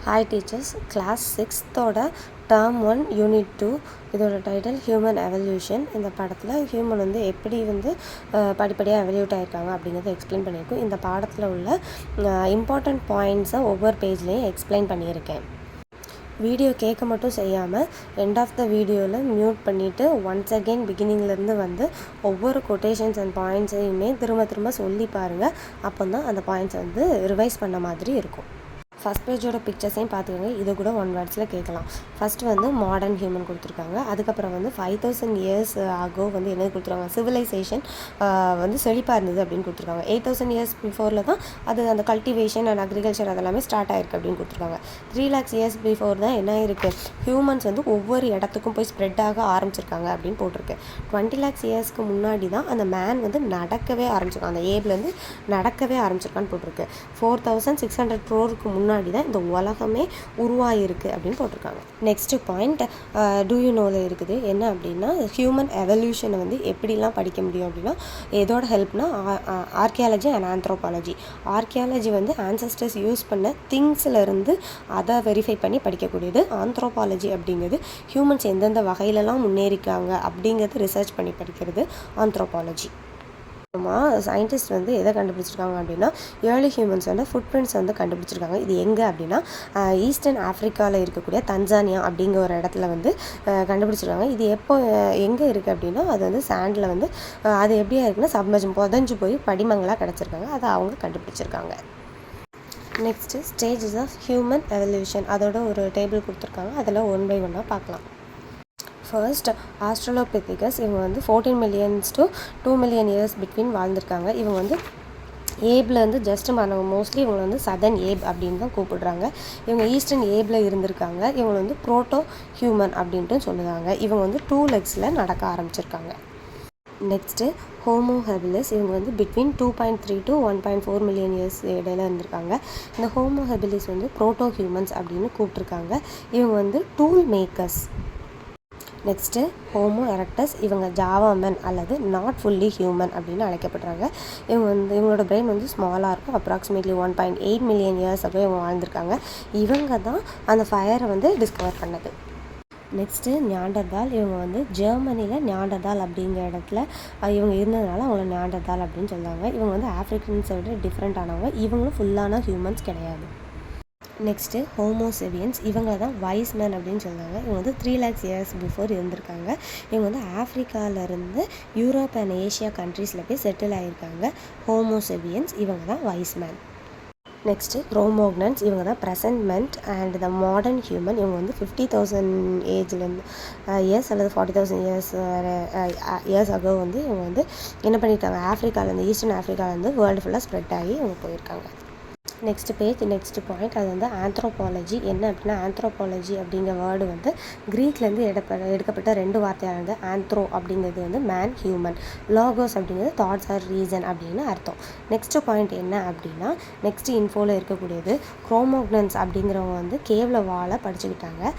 Hi teachers, class 6த்தோட term 1 unit 2 இதோட title human evolution. இந்த படத்தில் ஹியூமன் வந்து எப்படி படிப்படியாக எவல்யூட் ஆகிருக்காங்க அப்படிங்கிறத எக்ஸ்பிளைன் பண்ணியிருக்கோம். இந்த பாடத்தில் உள்ள இம்பார்ட்டண்ட் பாயிண்ட்ஸை ஒவ்வொரு பேஜ்லேயும் எக்ஸ்பிளைன் பண்ணியிருக்கேன். வீடியோ கேட்க மட்டும் செய்யாமல் எண்ட் ஆஃப் த வீடியோவில் மியூட் பண்ணிவிட்டு ஒன்ஸ் அகெயின் பிகினிங்லேருந்து வந்து ஒவ்வொரு கொட்டேஷன்ஸ் அண்ட் பாயிண்ட்ஸையுமே திரும்ப சொல்லி பாருங்கள். அப்போ தான் அந்த பாயிண்ட்ஸை வந்து ரிவைஸ் பண்ண மாதிரி இருக்கும். ஃபஸ்ட் பேஜோட பிக்சர்ஸையும் பார்த்துக்கோங்க. இதை கூட 1 வேர்ட்ஸில் கேட்கலாம். ஃபஸ்ட்டு வந்து மாடர்ன் ஹியூமன் கொடுத்துருக்காங்க. அதுக்கப்புறம் வந்து 5000 இயர்ஸ் ஆகோ வந்து என்ன கொடுத்துருக்காங்க, சிவிலைசேஷன் வந்து செழிப்பாக இருந்தது அப்படின்னு கொடுத்துருக்காங்க. 8000 இயர்ஸ் பிஃபோரில் தான் அது அந்த கல்டிவேஷன் அண்ட் அக்ரிகல்ச்சர் அதெல்லாமே ஸ்டார்ட் ஆயிருக்கு அப்படின்னு கொடுத்துருக்காங்க. 3 lakhs இயர்ஸ் பிஃபோர் தான் என்ன இருக்குது, ஹியூமன்ஸ் வந்து ஒவ்வொரு இடத்துக்கும் போய் ஸ்ப்ரெட் ஆக ஆரம்பிச்சிருக்காங்க அப்படின்னு போட்டிருக்கு. 20 lakhs இயர்ஸ்க்கு முன்னாடி தான் அந்த மேன் வந்து நடக்கவே ஆரம்பிச்சிருக்கான், அந்த ஏப்லேருந்து நடக்கவே ஆரம்பிச்சிருக்கான்னு போட்டிருக்கு. 4600 crore முன்னாடி தான் இந்த உலகமே உருவாகிருக்கு அப்படின்னு போட்டிருக்காங்க. நெக்ஸ்ட் பாயிண்ட் டூ யூ நோவில் இருக்குது. என்ன அப்படின்னா, ஹியூமன் எவல்யூஷனை வந்து எப்படிலாம் படிக்க முடியும் அப்படின்னா, எதோட ஹெல்ப்னா ஆர்கியாலஜி அண்ட் ஆந்த்ரோபாலஜி. ஆர்கியாலஜி வந்து ஆன்சஸ்டர்ஸ் யூஸ் பண்ண திங்ஸ்லேருந்து அதை வெரிஃபை பண்ணி படிக்கக்கூடியது. ஆந்த்ரோபாலஜி அப்படிங்கிறது ஹியூமன்ஸ் எந்தெந்த வகையிலலாம் முன்னேறிக்காங்க அப்படிங்கிறது ரிசர்ச் பண்ணி படிக்கிறது ஆந்த்ரோபாலஜி. சயின்டிஸ்ட் வந்து எதை கண்டுபிடிச்சிருக்காங்க அப்படின்னா, ஏர்லி ஹியூமன்ஸ் வந்து ஃபுட் பிரிண்ட்ஸ் வந்து கண்டுபிடிச்சிருக்காங்க. இது எங்கே அப்படின்னா, ஈஸ்டர்ன் ஆஃப்ரிக்காவில் இருக்கக்கூடிய தன்சானியா அப்படிங்கிற ஒரு இடத்துல வந்து கண்டுபிடிச்சிருக்காங்க. இது எங்கே இருக்குது அப்படின்னா, அது வந்து சாண்டில் வந்து அது எப்படியா இருக்குன்னா புதஞ்சு போய் படிமங்களாக கிடச்சிருக்காங்க. அதை அவங்க கண்டுபிடிச்சிருக்காங்க. Next stages of human evolution, அதோட ஒரு டேபிள் கொடுத்துருக்காங்க. அதில் 1 by 1 பார்க்கலாம். ஃபர்ஸ்ட் ஆஸ்ட்ரலோபித்திகஸ், இவங்க வந்து 14 million to 2 million years between வாழ்ந்திருக்காங்க. இவங்க வந்து ஏப்லேருந்து ஜஸ்ட் மோஸ்ட்லி இவங்க வந்து சதர்ன் ஏப் அப்படின்னு தான் கூப்பிடுறாங்க. இவங்க ஈஸ்டர்ன் ஏபில் இருந்திருக்காங்க. இவங்க வந்து ப்ரோட்டோ ஹியூமன் அப்படின்ட்டு சொல்லுவாங்க. இவங்க வந்து 2 legs நடக்க ஆரம்பிச்சிருக்காங்க. நெக்ஸ்ட்டு ஹோமோ ஹெபிலிஸ், இவங்க வந்து பிட்வீன் 2.3 to 1.4 million இயர்ஸ் இடையில இருந்திருக்காங்க. இந்த ஹோமோ ஹெபிலிஸ் வந்து ப்ரோட்டோ ஹியூமன்ஸ் அப்படின்னு கூப்பிட்ருக்காங்க. இவங்க வந்து tool makers. Next homo erectus, இவங்க ஜாவாமன் அல்லது நாட் ஃபுல்லி ஹியூமன் அப்படின்னு அழைக்கப்படுறாங்க. இவங்களோட பிரெயின் வந்து ஸ்மாலாக இருக்கும். அப்ராக்சிமேட்லி 1.8 million இயர்ஸ் அப்போ இவங்க வாழ்ந்திருக்காங்க. இவங்க தான் அந்த ஃபயரை வந்து டிஸ்கவர் பண்ணது. நெக்ஸ்ட்டு நியாண்டர்தால், இவங்க வந்து ஜெர்மனியில் நியாண்டர்தால் அப்படிங்கிற இடத்துல இவங்க இருந்ததுனால அவங்கள நியாண்டர்தால் அப்படின்னு சொல்லுவாங்க. இவங்க வந்து ஆஃப்ரிக்கன்ஸை விட டிஃப்ரெண்ட் ஆனவங்க. இவங்களும் ஃபுல்லான ஹியூமன்ஸ் கிடையாது. நெக்ஸ்ட்டு ஹோமோசேபியன்ஸ், இவங்க தான் வைஸ் மேன் அப்படின்னு சொல்லுவாங்க. இவங்க வந்து 3 lakhs இயர்ஸ் பிஃபோர் இருந்திருக்காங்க. இவங்க வந்து ஆஃப்ரிக்காவிலேருந்து யூரோப் அண்ட் ஏஷியா கண்ட்ரீஸில் போய் செட்டில் ஆகியிருக்காங்க. ஹோமோசேபியன்ஸ், இவங்க தான் வைஸ் மேன். நெக்ஸ்ட்டு க்ரோமோக்னன்ஸ், இவங்க தான் ப்ரெசன்ட்மெண்ட் அண்ட் த மாடர்ன் ஹியூமன். இவங்க வந்து 50,000 ஏஜ்லேருந்து இயர்ஸ் அல்லது 40,000 இயர்ஸ் அகோ வந்து இவங்க வந்து என்ன பண்ணியிருக்காங்க, ஆஃப்ரிக்காவிலேருந்து ஈஸ்டர்ன் ஆஃப்ரிக்காவிலேருந்து வேர்ல்டு ஃபுல்லாக ஸ்ப்ரெட் ஆகி இவங்க போயிருக்காங்க. நெக்ஸ்ட் பேஜ், நெக்ஸ்ட் பாயிண்ட், அது வந்து ஆந்த்ரோபாலஜி. என்ன அப்படின்னா, ஆந்த்ரோபாலஜி அப்படிங்கிற வேர்டு வந்து க்ரீக்லேருந்து எடுக்கப்பட்ட 2 வார்த்தையானது. ஆந்த்ரோ அப்படிங்கிறது வந்து மேன், ஹியூமன். லாகோஸ் அப்படிங்கிறது தாட்ஸ் ஆர் ரீசன் அப்படின்னு அர்த்தம். நெக்ஸ்ட் பாயிண்ட் என்ன அப்படின்னா, நெக்ஸ்ட் இன்ஃபோவில் இருக்கக்கூடியது குரோமோக்னன்ஸ் அப்படிங்கிறவங்க வந்து கேவில் வாழ படிச்சுக்கிட்டாங்க.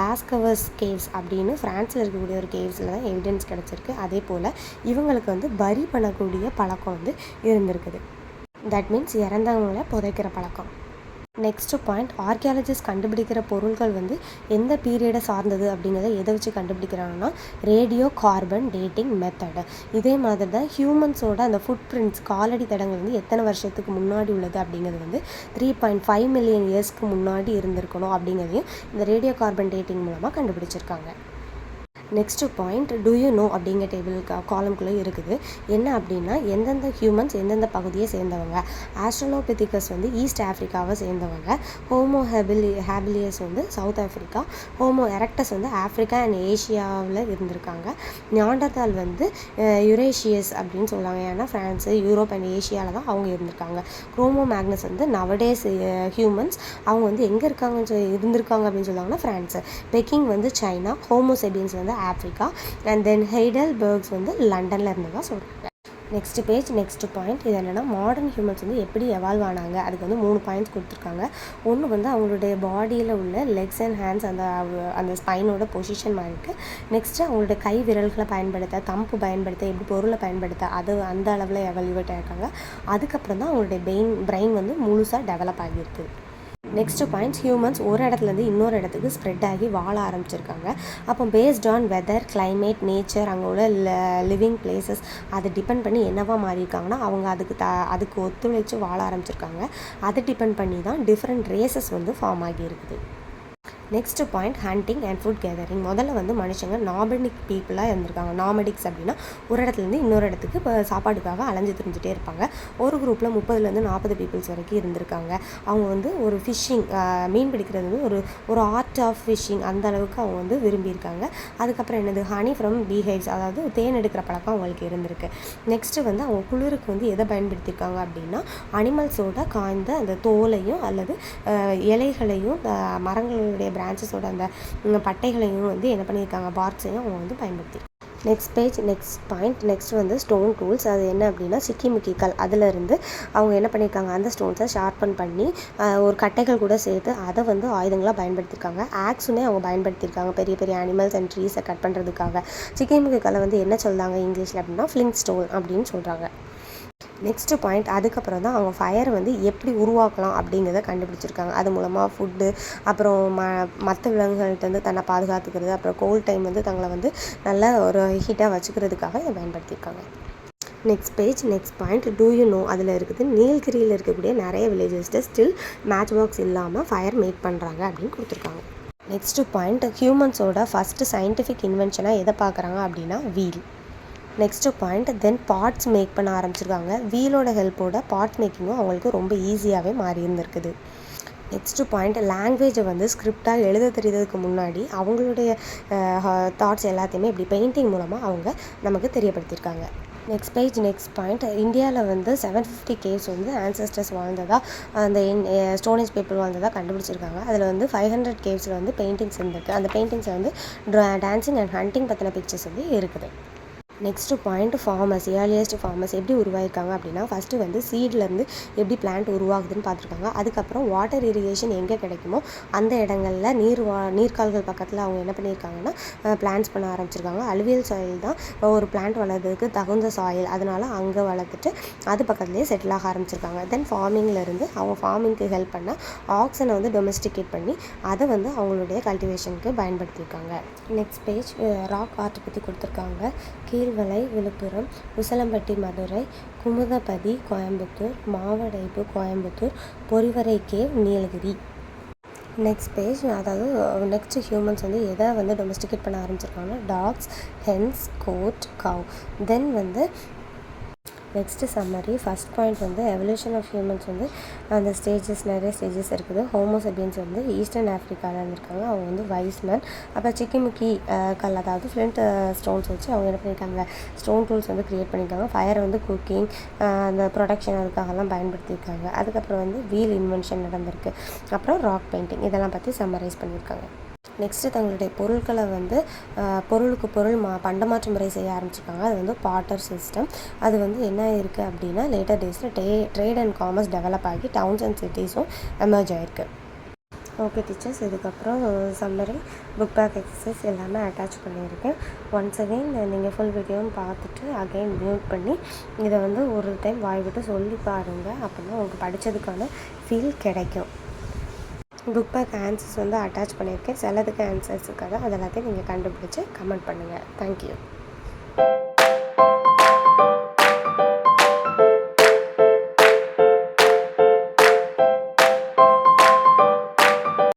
லாஸ்கவர்ஸ் கேவ்ஸ் அப்படின்னு ஃப்ரான்ஸில் இருக்கக்கூடிய ஒரு கேவ்ஸில் தான் எவிடன்ஸ் கிடச்சிருக்கு. அதே போல் இவங்களுக்கு வந்து பரி பண்ணக்கூடிய பழக்கம் வந்து இருந்திருக்குது. தட் மீன்ஸ் இறந்தவங்களை புதைக்கிற பழக்கம். நெக்ஸ்ட் பாயிண்ட், ஆர்கியாலஜிஸ்ட் கண்டுபிடிக்கிற பொருட்கள் வந்து எந்த பீரியடை சார்ந்தது அப்படிங்கிறத எதை வச்சு கண்டுபிடிக்கிறாங்கன்னா, ரேடியோ கார்பன் டேட்டிங் மெத்தடு. இதே மாதிரி தான் ஹியூமன்ஸோட அந்த ஃபுட் பிரிண்ட்ஸ், காலடி தடங்கள் வந்து எத்தனை வருஷத்துக்கு முன்னாடி உள்ளது அப்படிங்கிறது வந்து 3.5 million இயர்ஸ்க்கு முன்னாடி இருந்திருக்கணும் அப்படிங்கிறதையும் இந்த ரேடியோ கார்பன் டேட்டிங் மூலமாக கண்டுபிடிச்சிருக்காங்க. Next point, do you know அப்படிங்கிற டேபிள் காலம்குள்ளே இருக்குது. என்ன அப்படின்னா, எந்தெந்த ஹியூமன்ஸ் எந்தெந்த பகுதியை சேர்ந்தவங்க. ஆஸ்ட்ரலோபித்திகஸ் வந்து ஈஸ்ட் ஆஃப்ரிக்காவை சேர்ந்தவங்க. ஹோமோ ஹேபிலியஸ் வந்து சவுத் ஆஃப்ரிக்கா. ஹோமோ எரக்டஸ் வந்து ஆஃப்ரிக்கா அண்ட் ஏஷியாவில் இருந்திருக்காங்க. நியாண்டர்தால் வந்து யுரேஷியஸ் அப்படின்னு சொல்லுவாங்க. ஏன்னா ஃப்ரான்ஸு, யூரோப் அண்ட் ஏஷியாவில் தான் அவங்க இருந்திருக்காங்க. குரோமோ மேக்னஸ் வந்து நவடேஸ் ஹியூமன்ஸ், அவங்க வந்து எங்கே இருந்திருக்காங்க அப்படின்னு சொல்லுவாங்கன்னா ஃப்ரான்ஸு. பெக்கிங் வந்து சைனா. ஹோமோசேபியன்ஸ் வந்து ஆஃப்ரிக்கா. அண்ட் தென் ஹெய்டல்பர்க்ஸ் வந்து லண்டனில் இருந்து தான் சொல்கிறாங்க. நெக்ஸ்ட் பேஜ், நெக்ஸ்ட் பாயிண்ட், இது என்னென்னா, மாடர்ன் ஹியூமன்ஸ் வந்து எப்படி எவால்வ் ஆனாங்க. அதுக்கு வந்து 3 பாயிண்ட்ஸ் கொடுத்துருக்காங்க. ஒன்று வந்து அவங்களுடைய பாடியில் உள்ள லெக்ஸ் அண்ட் ஹேண்ட்ஸ், அந்த ஸ்பைனோட பொசிஷன் மாதிரி இருக்குது. நெக்ஸ்ட்டு அவங்களுடைய கை விரல்களை பயன்படுத்த, தம்பு பயன்படுத்த, எப்படி பொருளை பயன்படுத்த, அது அந்த அளவில் எவால்யூவேட் ஆகிருக்காங்க. அதுக்கப்புறம் தான் அவங்களுடைய பிரெயின் வந்து முழுசாக டெவலப் ஆகியிருக்கு. நெக்ஸ்ட்டு பாயிண்ட்ஸ், ஹியூமன்ஸ் ஒரு இடத்துலேருந்து இன்னொரு இடத்துக்கு ஸ்ப்ரெட் ஆகி வாழ ஆரம்பிச்சிருக்காங்க. அப்போ based on weather, climate, nature, அங்கே உள்ள லிவிங் பிளேசஸ் அதை டிபெண்ட் பண்ணி என்னவா மாறியிருக்காங்கன்னா அவங்க அதுக்கு ஒத்துழைச்சு வாழ ஆரம்பிச்சிருக்காங்க. அதை டிபெண்ட் பண்ணி தான் டிஃப்ரெண்ட் ரேசஸ் வந்து ஃபார்ம் ஆகியிருக்குது. Next point, hunting and food gathering. முதல்ல வந்து மனுஷங்க நாமடிக் பீப்புளாக இருந்திருக்காங்க. நாமடிக்ஸ் அப்படின்னா ஒரு இடத்துலேருந்து இன்னொரு இடத்துக்கு இப்போ சாப்பாடுக்காக அலைஞ்சு திரிஞ்சிட்டே இருப்பாங்க. ஒரு குரூப்பில் 30-40 பீப்புள்ஸ் வரைக்கும் இருந்திருக்காங்க. அவங்க வந்து ஒரு ஃபிஷ்ஷிங், மீன் பிடிக்கிறது வந்து ஒரு ஆர்ட் ஆஃப் ஃபிஷ்ஷிங், அந்த அளவுக்கு அவங்க வந்து விரும்பியிருக்காங்க. அதுக்கப்புறம் என்னது, ஹனி ஃப்ரம் பீஹைவ்ஸ், அதாவது தேன் எடுக்கிற பழக்கம் அவங்களுக்கு இருந்திருக்கு. நெக்ஸ்ட்டு வந்து அவங்க குளிருக்கு வந்து எதை பயன்படுத்தியிருக்காங்க அப்படின்னா அனிமல்ஸோட காய்ந்த அந்த தோலையும் அல்லது இலைகளையும் மரங்களுடைய பிரான்ச்சஸோட அந்த பட்டைகளையும் வந்து என்ன பண்ணியிருக்காங்க, பார்க்ஸையும் அவங்க வந்து பயன்படுத்தியிருக்காங்க. Next page, next point. Next வந்து ஸ்டோன் டூல்ஸ். அது என்ன அப்படின்னா சிக்கிமுக்கிகள். அதிலிருந்து அவங்க என்ன பண்ணியிருக்காங்க, அந்த ஸ்டோன்ஸை ஷார்ப்பன் பண்ணி ஒரு கட்டைகள் கூட சேர்த்து அதை வந்து ஆயுதங்களாக பயன்படுத்தியிருக்காங்க. ஆக்ஸுமே அவங்க பயன்படுத்தியிருக்காங்க பெரிய பெரிய அனிமல்ஸ் அண்ட் ட்ரீஸை கட் பண்ணுறதுக்காக. சிக்கிமுக்கிகளை வந்து என்ன சொல்கிறாங்க இங்கிலீஷில் அப்படின்னா ஃப்ளிண்ட் ஸ்டோன் அப்படின்னு சொல்கிறாங்க. நெக்ஸ்ட்டு பாயிண்ட், அதுக்கப்புறம் தான் அவங்க ஃபயரை வந்து எப்படி உருவாக்கலாம் அப்படிங்கிறத கண்டுபிடிச்சிருக்காங்க. அது மூலமாக ஃபுட்டு, அப்புறம் மற்ற விலங்குகள்கிட்ட வந்து தன்னை பாதுகாத்துக்கிறது, அப்புறம் கோல்ட் டைம் வந்து தங்களை வந்து நல்ல ஒரு ஹீட்டாக வச்சுக்கிறதுக்காக இதை பயன்படுத்தியிருக்காங்க. Next page, next point, do you know அதில் இருக்குது நீல்கிரியில் இருக்கக்கூடிய நிறைய வில்லேஜஸ்ட்டு ஸ்டில் மேட்ச் பாக்ஸ் இல்லாமல் ஃபயர் மேக் பண்ணுறாங்க அப்படின்னு கொடுத்துருக்காங்க. நெக்ஸ்ட்டு பாயிண்ட், ஹியூமன்ஸோட ஃபஸ்ட்டு சயின்டிஃபிக் இன்வென்ஷனாக எதை பார்க்குறாங்க அப்படின்னா wheel. Next point, then parts make பண்ண ஆரம்பிச்சிருக்காங்க. வீலோட ஹெல்ப்போட பார்ட் மேக்கிங்கும் அவங்களுக்கு ரொம்ப ஈஸியாகவே மாறி இருந்திருக்குது. நெக்ஸ்ட்டு பாயிண்ட், லாங்குவேஜை வந்து ஸ்கிரிப்டாக எழுத தெரியுறதுக்கு முன்னாடி அவங்களுடைய தாட்ஸ் எல்லாத்தையுமே இப்படி பெயிண்டிங் மூலமாக அவங்க நமக்கு தெரியப்படுத்தியிருக்காங்க. நெக்ஸ்ட் பேஜ், நெக்ஸ்ட் பாயிண்ட், இந்தியாவில் வந்து 750 கேவ்ஸ் வந்து ஆன்சஸ்டர்ஸ் வாழ்ந்ததாக, அந்த ஸ்டோனேஜ் பீப்புள் வாழ்ந்ததாக கண்டுபிடிச்சிருக்காங்க. அதில் வந்து 500 கேவ்ஸில் வந்து பெயிண்டிங்ஸ் இருந்திருக்கு. அந்த பெயிண்டிங்ஸில் வந்து டான்சிங் அண்ட் ஹண்டிங் பற்றின பிக்சர்ஸ் வந்து இருக்குது. Next point, farmers, earliest farmers எப்படி உருவாயிருக்காங்க அப்படின்னா ஃபஸ்ட்டு வந்து சீட்லேருந்து எப்படி பிளான்ட் உருவாகுதுன்னு பார்த்துருக்காங்க. அதுக்கப்புறம் வாட்டர் இரிகேஷன் எங்கே கிடைக்குமோ அந்த இடங்களில் நீர்க்கால்கள் பக்கத்தில் அவங்க என்ன பண்ணியிருக்காங்கன்னா பிளான்ட்ஸ் பண்ண ஆரம்பிச்சிருக்காங்க. அலுவியல் சாயில் தான் ஒரு பிளான்ட் வளர்றதுக்கு தகுந்த சாயில், அதனால் அங்கே வளர்த்துட்டு அது பக்கத்துலேயே செட்டில் ஆக ஆரம்பிச்சிருக்காங்க. தென் ஃபார்மிங்லேருந்து அவங்க ஃபார்மிங்க்கு ஹெல்ப் பண்ண ஆக்ஸனை வந்து டொமெஸ்டிகேட் பண்ணி அதை வந்து அவங்களுடைய கல்டிவேஷனுக்கு பயன்படுத்தியிருக்காங்க. நெக்ஸ்ட் பேஜ், ராக் ஆர்ட் பற்றி கொடுத்துருக்காங்க. Keezhvalai Villupuram, Usilampatti Madurai, Kumudapathi Coimbatore, Mavadaippu Coimbatore, Porivarai cave Nilgiri. Next page, அதாவது நெக்ஸ்ட் ஹியூமன்ஸ் வந்து எதை வந்து டொமெஸ்டிகேட் பண்ண ஆரம்பிச்சிருக்காங்கன்னா dogs, hens, goat, cow. Then வந்து நெக்ஸ்ட்டு சம்மரி. ஃபஸ்ட் பாயிண்ட் வந்து எவல்யூஷன் ஆஃப் ஹியூமன்ஸ் வந்து அந்த நிறைய ஸ்டேஜஸ் இருக்குது. ஹோமோசெபியன்ஸ் வந்து ஈஸ்டர்ன் ஆஃப்ரிக்காவில் இருந்திருக்காங்க. அவங்க வந்து வைஸ்மேன். அப்புறம் சிக்கிமுக்கி கல், அதாவது ஃப்ளிண்ட் ஸ்டோன்ஸ் வச்சு அவங்க என்ன பண்ணியிருக்காங்க, ஸ்டோன் டூல்ஸ் வந்து க்ரியேட் பண்ணியிருக்காங்க. ஃபயரை வந்து குக்கிங், அந்த ப்ரொடக்ஷன் அதுக்காகலாம் பயன்படுத்தியிருக்காங்க. அதுக்கப்புறம் வந்து வீல் இன்வென்ஷன் நடந்திருக்கு. அப்புறம் ராக் பெயிண்டிங், இதெல்லாம் பற்றி சம்மரைஸ் பண்ணியிருக்காங்க. நெக்ஸ்ட்டு தங்களுடைய பொருட்களை வந்து பொருளுக்கு பொருள் பண்டமாற்று முறை செய்ய ஆரம்பிச்சிருக்காங்க. அது வந்து பார்ட்டர் சிஸ்டம். அது வந்து என்ன இருக்குது அப்படின்னா லேட்டர் டேஸில் ட்ரேட் அண்ட் காமர்ஸ் டெவலப் ஆகி டவுன்ஸ் அண்ட் சிட்டிஸும் எமர்ஜ் ஆகிருக்கு. ஓகே டீச்சர்ஸ், இதுக்கப்புறம் சம்மரி, புக் பேக் எக்ஸசைஸ் எல்லாமே அட்டாச் பண்ணியிருக்கேன். ஒன்ஸ் அகெயின் நீங்கள் ஃபுல் வீடியோன்னு பார்த்துட்டு அகெயின் மியூட் பண்ணி இதை வந்து ஒரு டைம் வாய் விட்டு சொல்லி பாருங்கள். அப்படின்னா உங்களுக்கு படித்ததுக்கான ஃபீல் கிடைக்கும். புக் பேக் ஆன்சர்ஸ் வந்து அட்டாச் பண்ணியிருக்கேன். சிலதுக்கு ஆன்சர்ஸ் இருக்காது, அது எல்லாத்தையும் நீங்கள் கண்டுபிடிச்சி கமெண்ட் பண்ணுங்கள். தேங்க்யூ.